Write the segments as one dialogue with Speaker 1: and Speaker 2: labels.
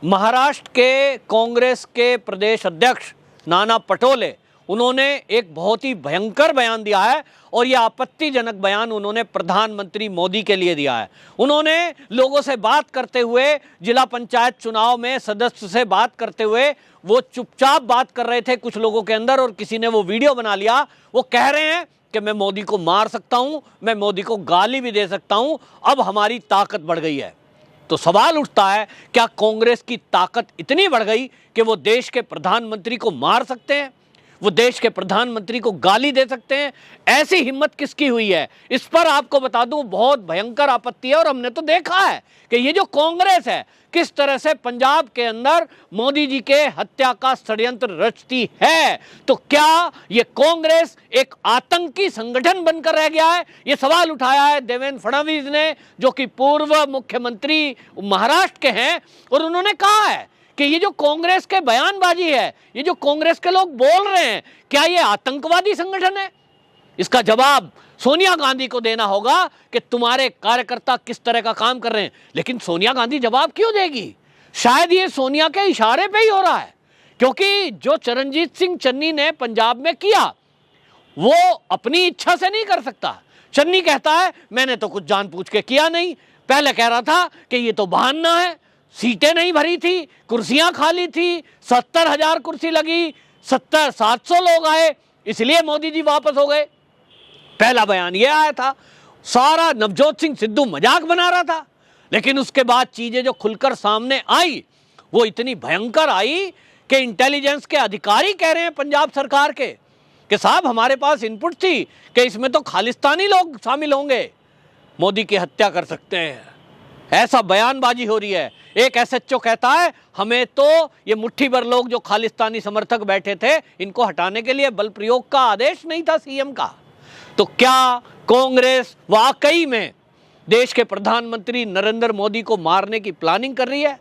Speaker 1: महाराष्ट्र के कांग्रेस के प्रदेश अध्यक्ष नाना पटोले, उन्होंने एक बहुत ही भयंकर बयान दिया है और यह आपत्तिजनक बयान उन्होंने प्रधानमंत्री मोदी के लिए दिया है। उन्होंने लोगों से बात करते हुए, जिला पंचायत चुनाव में सदस्य से बात करते हुए, वो चुपचाप बात कर रहे थे कुछ लोगों के अंदर, और किसी ने वो वीडियो बना लिया। वो कह रहे हैं कि मैं मोदी को मार सकता हूं, मैं मोदी को गाली भी दे सकता हूं, अब हमारी ताकत बढ़ गई है। तो सवाल उठता है, क्या कांग्रेस की ताकत इतनी बढ़ गई कि वो देश के प्रधानमंत्री को मार सकते हैं, वो देश के प्रधानमंत्री को गाली दे सकते हैं? ऐसी हिम्मत किसकी हुई है? इस पर आपको बता दूं, बहुत भयंकर आपत्ति है। और हमने तो देखा है कि ये जो कांग्रेस है, किस तरह से पंजाब के अंदर मोदी जी के हत्या का षड्यंत्र रचती है। तो क्या ये कांग्रेस एक आतंकी संगठन बनकर रह गया है? ये सवाल उठाया है देवेंद्र फडणवीस ने, जो कि पूर्व मुख्यमंत्री महाराष्ट्र के हैं। और उन्होंने कहा है कि ये जो कांग्रेस के बयानबाजी है, ये जो कांग्रेस के लोग बोल रहे हैं, क्या ये आतंकवादी संगठन है? इसका जवाब सोनिया गांधी को देना होगा कि तुम्हारे कार्यकर्ता किस तरह का काम कर रहे हैं। लेकिन सोनिया गांधी जवाब क्यों देगी? शायद ये सोनिया के इशारे पे ही हो रहा है, क्योंकि जो चरणजीत सिंह चन्नी ने पंजाब में किया, वो अपनी इच्छा से नहीं कर सकता। चन्नी कहता है मैंने तो कुछ जानबूझ के किया नहीं, पहले कह रहा था कि ये तो बहाना है, सीटें नहीं भरी थी, कुर्सियां खाली थी, 70,000 कुर्सी लगी, 700 लोग आए, इसलिए मोदी जी वापस हो गए। पहला बयान ये आया था। सारा नवजोत सिंह सिद्धू मजाक बना रहा था। लेकिन उसके बाद चीजें जो खुलकर सामने आई, वो इतनी भयंकर आई कि इंटेलिजेंस के अधिकारी कह रहे हैं पंजाब सरकार के कि साहब हमारे पास इनपुट थी कि इसमें तो खालिस्तानी लोग शामिल होंगे, मोदी की हत्या कर सकते हैं। ऐसा बयानबाजी हो रही है। एक एसएचओ कहता है हमें तो ये मुट्ठी भर लोग जो खालिस्तानी समर्थक बैठे थे, इनको हटाने के लिए बल प्रयोग का आदेश नहीं था सीएम का। तो क्या कांग्रेस वाकई में देश के प्रधानमंत्री नरेंद्र मोदी को मारने की प्लानिंग कर रही है?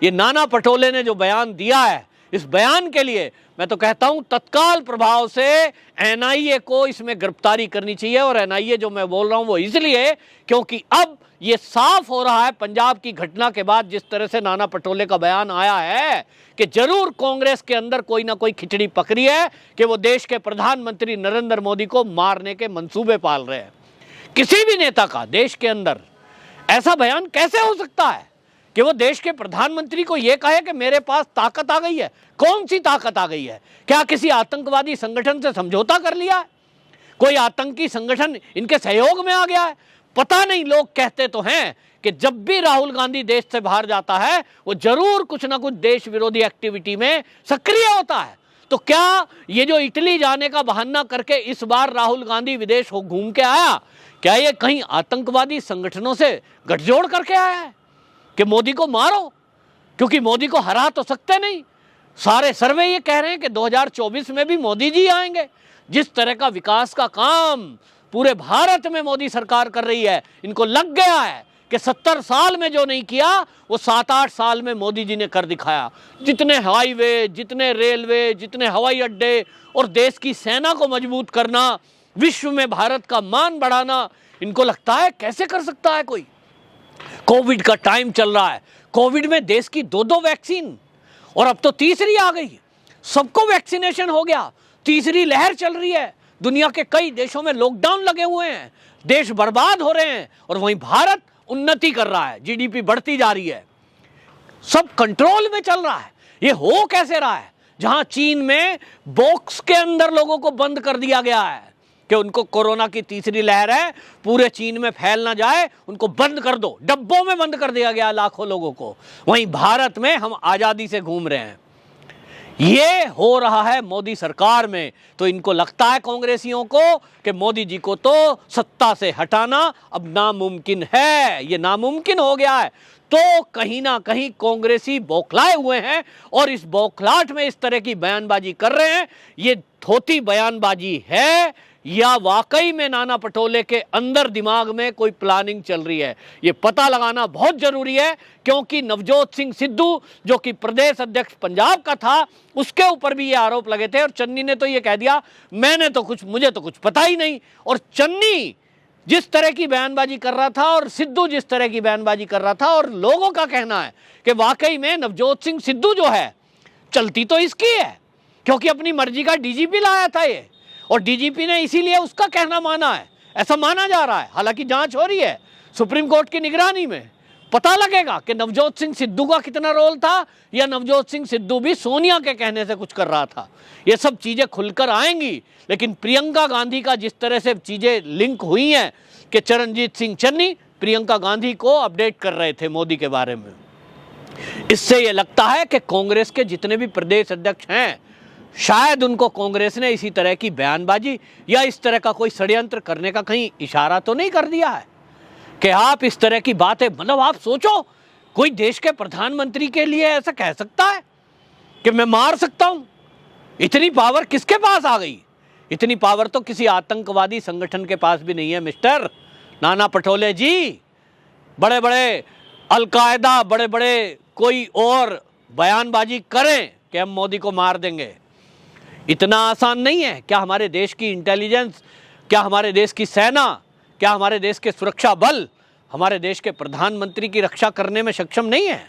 Speaker 1: ये नाना पटोले ने जो बयान दिया है, इस बयान के लिए मैं तो कहता हूं तत्काल प्रभाव से एनआईए को इसमें गिरफ्तारी करनी चाहिए। और एनआईए जो मैं बोल रहा हूं वो इसलिए क्योंकि अब ये साफ हो रहा है पंजाब की घटना के बाद, जिस तरह से नाना पटोले का बयान आया है, कि जरूर कांग्रेस के अंदर कोई ना कोई खिचड़ी पकड़ी है कि वो देश के प्रधानमंत्री नरेंद्र मोदी को मारने के मंसूबे पाल रहे हैं। किसी भी नेता का देश के अंदर ऐसा बयान कैसे हो सकता है कि वो देश के प्रधानमंत्री को यह कहे कि मेरे पास ताकत आ गई है? कौन सी ताकत आ गई है? क्या किसी आतंकवादी संगठन से समझौता कर लिया है? कोई आतंकी संगठन इनके सहयोग में आ गया है? पता नहीं। लोग कहते तो हैं कि जब भी राहुल गांधी देश से बाहर जाता है, वो जरूर कुछ ना कुछ देश विरोधी एक्टिविटी में सक्रिय होता है। तो क्या ये जो इटली जाने का बहाना करके इस बार राहुल गांधी विदेश हो घूम के आया, क्या ये कहीं आतंकवादी संगठनों से गठजोड़ करके आया है कि मोदी को मारो? क्योंकि मोदी को हरा तो सकते नहीं। सारे सर्वे ये कह रहे हैं कि 2024 में भी मोदी जी आएंगे। जिस तरह का विकास का काम पूरे भारत में मोदी सरकार कर रही है, इनको लग गया है कि 70 साल में जो नहीं किया, वो 7-8 साल में मोदी जी ने कर दिखाया। जितने हाईवे, जितने रेलवे, जितने हवाई अड्डे, और देश की सेना को मजबूत करना, विश्व में भारत का मान बढ़ाना, इनको लगता है कैसे कर सकता है कोई? कोविड का टाइम चल रहा है, कोविड में देश की 2-2 वैक्सीन, और अब तो तीसरी आ गई, सबको वैक्सीनेशन हो गया, तीसरी लहर चल रही है। दुनिया के कई देशों में लॉकडाउन लगे हुए हैं, देश बर्बाद हो रहे हैं, और वहीं भारत उन्नति कर रहा है, जीडीपी बढ़ती जा रही है, सब कंट्रोल में चल रहा है। ये हो कैसे रहा है? जहां चीन में बॉक्स के अंदर लोगों को बंद कर दिया गया है कि उनको कोरोना की तीसरी लहर है, पूरे चीन में फैल ना जाए, उनको बंद कर दो, डब्बों में बंद कर दिया गया लाखों लोगों को। वहीं भारत में हम आजादी से घूम रहे हैं। ये हो रहा है मोदी सरकार में। तो इनको लगता है कांग्रेसियों को कि मोदी जी को तो सत्ता से हटाना अब नामुमकिन है, ये नामुमकिन हो गया है। तो कहीं ना कहीं कांग्रेसी बौखलाए हुए हैं और इस बौखलाहट में इस तरह की बयानबाजी कर रहे हैं। ये थोथी बयानबाजी है या वाकई में नाना पटोले के अंदर दिमाग में कोई प्लानिंग चल रही है, ये पता लगाना बहुत जरूरी है। क्योंकि नवजोत सिंह सिद्धू, जो कि प्रदेश अध्यक्ष पंजाब का था, उसके ऊपर भी ये आरोप लगे थे, और चन्नी ने तो ये कह दिया मुझे तो कुछ पता ही नहीं। और चन्नी जिस तरह की बयानबाजी कर रहा था और सिद्धू जिस तरह की बयानबाजी कर रहा था, और लोगों का कहना है कि वाकई में नवजोत सिंह सिद्धू जो है चलती तो इसकी है, क्योंकि अपनी मर्जी का डीजीपी लाया था ये, और डीजीपी ने इसीलिए उसका कहना माना है, ऐसा माना जा रहा है। हालांकि जांच हो रही है सुप्रीम कोर्ट की निगरानी में, पता लगेगा कि नवजोत सिंह सिद्धू का कितना रोल था, या नवजोत सिंह सिद्धू भी सोनिया के कहने से कुछ कर रहा था। ये सब चीजें खुलकर आएंगी। लेकिन प्रियंका गांधी का जिस तरह से चीजें लिंक हुई हैं कि चरणजीत सिंह चन्नी प्रियंका गांधी को अपडेट कर रहे थे मोदी के बारे में, इससे ये लगता है कि कांग्रेस के जितने भी प्रदेश अध्यक्ष हैं, शायद उनको कांग्रेस ने इसी तरह की बयानबाजी या इस तरह का कोई षड्यंत्र करने का कहीं इशारा तो नहीं कर दिया है कि आप इस तरह की बातें, मतलब आप सोचो कोई देश के प्रधानमंत्री के लिए ऐसा कह सकता है कि मैं मार सकता हूं? इतनी पावर किसके पास आ गई? इतनी पावर तो किसी आतंकवादी संगठन के पास भी नहीं है मिस्टर नाना पटोले जी। बड़े बड़े अलकायदा, बड़े बड़े कोई और बयानबाजी करें कि हम मोदी को मार देंगे, इतना आसान नहीं है। क्या हमारे देश की इंटेलिजेंस, क्या हमारे देश की सेना, क्या हमारे देश के सुरक्षा बल हमारे देश के प्रधानमंत्री की रक्षा करने में सक्षम नहीं है?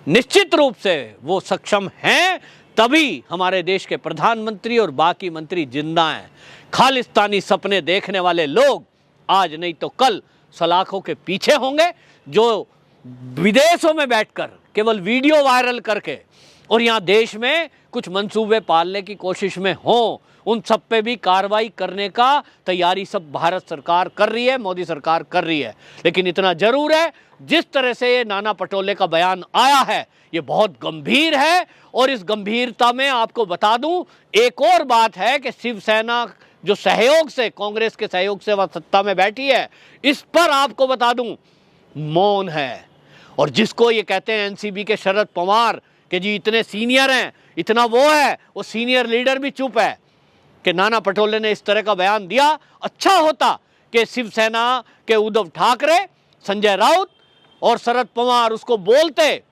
Speaker 1: निश्चित रूप से वो सक्षम हैं, तभी हमारे देश के प्रधानमंत्री और बाकी मंत्री जिंदा हैं। खालिस्तानी सपने देखने वाले लोग आज नहीं तो कल सलाखों के पीछे होंगे, जो विदेशों में बैठकर केवल वीडियो वायरल करके और यहाँ देश में कुछ मंसूबे पालने की कोशिश में हों। उन सब पे भी कार्रवाई करने का तैयारी सब भारत सरकार कर रही है, मोदी सरकार कर रही है। लेकिन इतना जरूर है, जिस तरह से ये नाना पटोले का बयान आया है ये बहुत गंभीर है। और इस गंभीरता में आपको बता दूं, एक और बात है कि शिवसेना जो सहयोग से, कांग्रेस के सहयोग से वह सत्ता में बैठी है, इस पर आपको बता दूं मौन है। और जिसको ये कहते हैं एनसीबी के शरद पवार कि जी इतने सीनियर हैं, इतना वो है, वो सीनियर लीडर भी चुप है कि नाना पटोले ने इस तरह का बयान दिया। अच्छा होता कि शिवसेना के उद्धव ठाकरे, संजय राउत और शरद पवार उसको बोलते,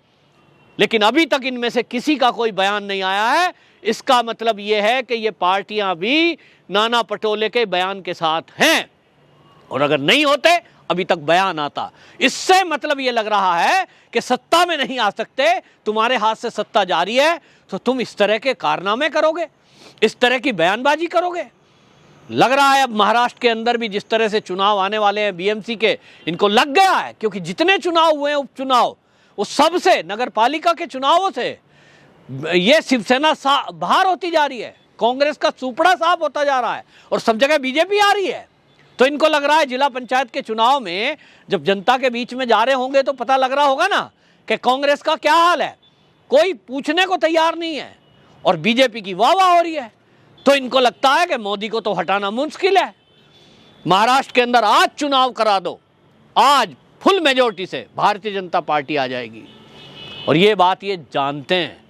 Speaker 1: लेकिन अभी तक इनमें से किसी का कोई बयान नहीं आया है। इसका मतलब यह है कि ये पार्टियां भी नाना पटोले के बयान के साथ हैं, और अगर नहीं होते अभी तक बयान आता। इससे मतलब ये लग रहा है कि सत्ता में नहीं आ सकते, तुम्हारे हाथ से सत्ता जारी है, तो तुम इस तरह के कारनामे करोगे, इस तरह की बयानबाजी करोगे। लग रहा है अब महाराष्ट्र के अंदर भी जिस तरह से चुनाव आने वाले हैं बीएमसी के, इनको लग गया है, क्योंकि जितने चुनाव हुए हैं उपचुनाव, वो सबसे, नगर पालिका के चुनावों से ये शिवसेना बाहर होती जा रही है, कांग्रेस का सुपड़ा साफ होता जा रहा है, और सब जगह बीजेपी आ रही है। तो इनको लग रहा है जिला पंचायत के चुनाव में जब जनता के बीच में जा रहे होंगे तो पता लग रहा होगा ना कि कांग्रेस का क्या हाल है, कोई पूछने को तैयार नहीं है, और बीजेपी की वाह हो रही है। तो इनको लगता है कि मोदी को तो हटाना मुश्किल है। महाराष्ट्र के अंदर आज चुनाव करा दो, आज फुल मेजोरिटी से भारतीय जनता पार्टी आ जाएगी, और ये बात ये जानते हैं।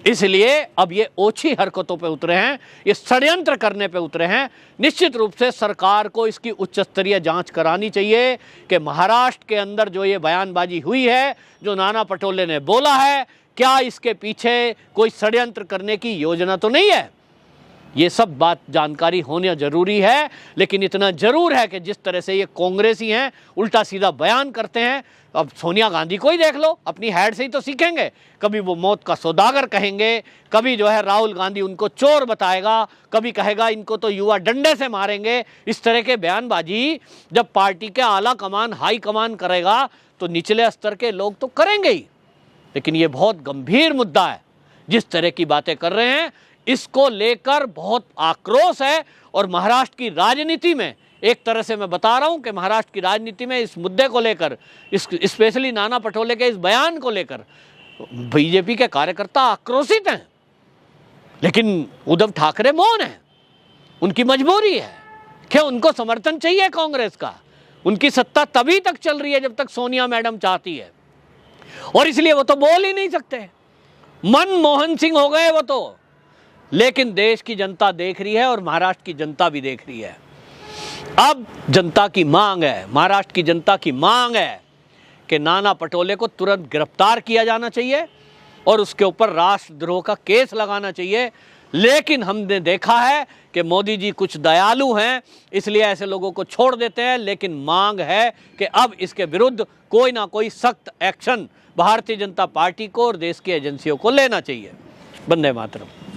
Speaker 1: इसलिए अब ये ओछी हरकतों पे उतरे हैं, ये षड्यंत्र करने पे उतरे हैं। निश्चित रूप से सरकार को इसकी उच्च स्तरीय जांच करानी चाहिए कि महाराष्ट्र के अंदर जो ये बयानबाजी हुई है, जो नाना पटोले ने बोला है, क्या इसके पीछे कोई षड्यंत्र करने की योजना तो नहीं है। ये सब बात जानकारी होना जरूरी है। लेकिन इतना जरूर है कि जिस तरह से ये कांग्रेसी हैं, उल्टा सीधा बयान करते हैं। अब सोनिया गांधी को ही देख लो, अपनी हैड से ही तो सीखेंगे। कभी वो मौत का सौदागर कहेंगे, कभी जो है राहुल गांधी उनको चोर बताएगा, कभी कहेगा इनको तो युवा डंडे से मारेंगे। इस तरह के बयानबाजी जब पार्टी के आला कमान, हाई कमान करेगा तो निचले स्तर के लोग तो करेंगे ही। लेकिन ये बहुत गंभीर मुद्दा है, जिस तरह की बातें कर रहे हैं, इसको लेकर बहुत आक्रोश है। और महाराष्ट्र की राजनीति में, एक तरह से मैं बता रहा हूं कि महाराष्ट्र की राजनीति में इस मुद्दे को लेकर, स्पेशली नाना पटोले के इस बयान को लेकर बीजेपी के कार्यकर्ता आक्रोशित हैं। लेकिन उद्धव ठाकरे मौन हैं, उनकी मजबूरी है कि उनको समर्थन चाहिए कांग्रेस का। उनकी सत्ता तभी तक चल रही है जब तक सोनिया मैडम चाहती है, और इसलिए वो तो बोल ही नहीं सकते। मनमोहन सिंह हो गए वो तो। लेकिन देश की जनता देख रही है और महाराष्ट्र की जनता भी देख रही है। अब जनता की मांग है, महाराष्ट्र की जनता की मांग है कि नाना पटोले को तुरंत गिरफ्तार किया जाना चाहिए और उसके ऊपर राष्ट्रद्रोह का केस लगाना चाहिए, लेकिन हमने देखा है कि मोदी जी कुछ दयालु हैं, इसलिए ऐसे लोगों को छोड़ देते हैं। लेकिन मांग है कि अब इसके विरुद्ध कोई ना कोई सख्त एक्शन भारतीय जनता पार्टी को और देश की एजेंसियों को लेना चाहिए। वंदे मातरम।